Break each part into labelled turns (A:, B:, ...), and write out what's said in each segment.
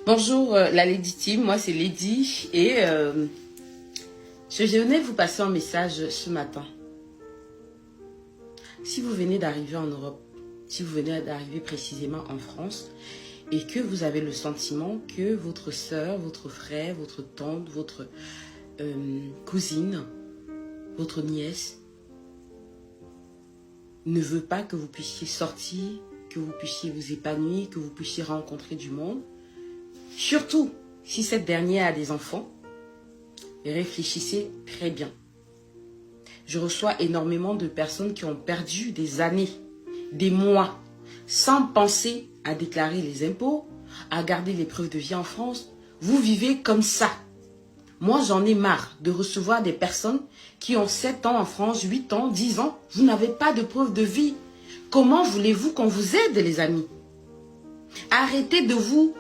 A: Bonjour la Lady Team, moi c'est Lady et je venais vous passer un message ce matin. Si vous venez d'arriver en Europe, si vous venez d'arriver précisément en France et que vous avez le sentiment que votre soeur, votre frère, votre tante, votre cousine, votre nièce ne veut pas que vous puissiez sortir, que vous puissiez vous épanouir, que vous puissiez rencontrer du monde, surtout si cette dernière a des enfants, réfléchissez très bien. Je reçois énormément de personnes qui ont perdu des années, des mois, sans penser à déclarer les impôts, à garder les preuves de vie en France. Vous vivez comme ça. Moi, j'en ai marre de recevoir des personnes qui ont 7 ans en France, 8 ans, 10 ans. Vous n'avez pas de preuve de vie. Comment voulez-vous qu'on vous aide, les amis? Arrêtez de vous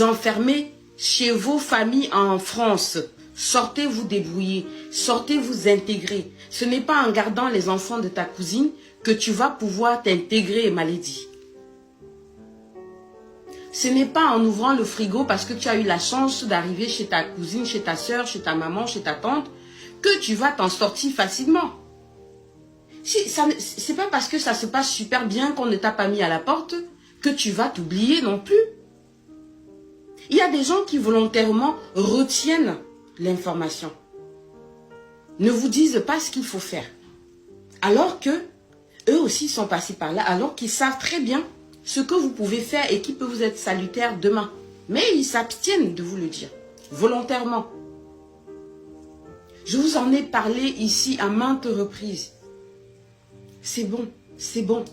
A: enfermer chez vos familles en France. Sortez vous débrouiller, sortez vous intégrer. Ce n'est pas en gardant les enfants de ta cousine que tu vas pouvoir t'intégrer, maladie. Ce n'est pas en ouvrant le frigo parce que tu as eu la chance d'arriver chez ta cousine, chez ta soeur, chez ta maman, chez ta tante, que tu vas t'en sortir facilement. C'est pas parce que ça se passe super bien qu'on ne t'a pas mis à la porte que tu vas t'oublier non plus. Il y a des gens qui volontairement retiennent l'information. Ne vous disent pas ce qu'il faut faire. Alors que eux aussi sont passés par là, alors qu'ils savent très bien ce que vous pouvez faire et qui peut vous être salutaire demain. Mais ils s'abstiennent de vous le dire, volontairement. Je vous en ai parlé ici à maintes reprises. C'est bon, c'est bon.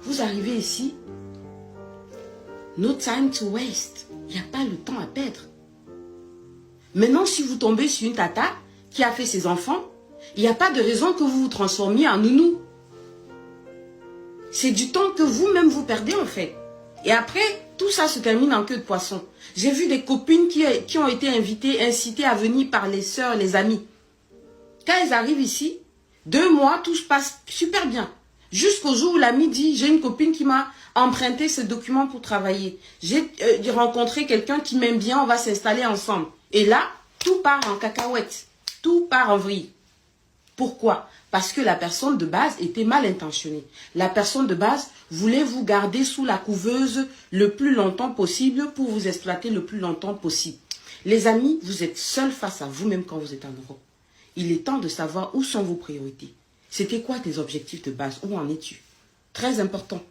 A: Vous arrivez ici, no time to waste. Il n'y a pas le temps à perdre. Maintenant, si vous tombez sur une tata qui a fait ses enfants, il n'y a pas de raison que vous vous transformiez en nounou. C'est du temps que vous-même vous perdez en fait. Et après, tout ça se termine en queue de poisson. J'ai vu des copines qui ont été invitées, incitées à venir par les sœurs, les amis. Quand elles arrivent ici, 2 mois, tout se passe super bien. Jusqu'au jour où l'ami dit, j'ai une copine qui m'a emprunté ce document pour travailler. J'ai rencontré quelqu'un qui m'aime bien, on va s'installer ensemble. Et là, tout part en cacahuète. Tout part en vrille. Pourquoi? Parce que la personne de base était mal intentionnée. La personne de base voulait vous garder sous la couveuse le plus longtemps possible pour vous exploiter le plus longtemps possible. Les amis, vous êtes seuls face à vous-même quand vous êtes en Europe. Il est temps de savoir où sont vos priorités. C'était quoi tes objectifs de base? Où en es-tu? Très important.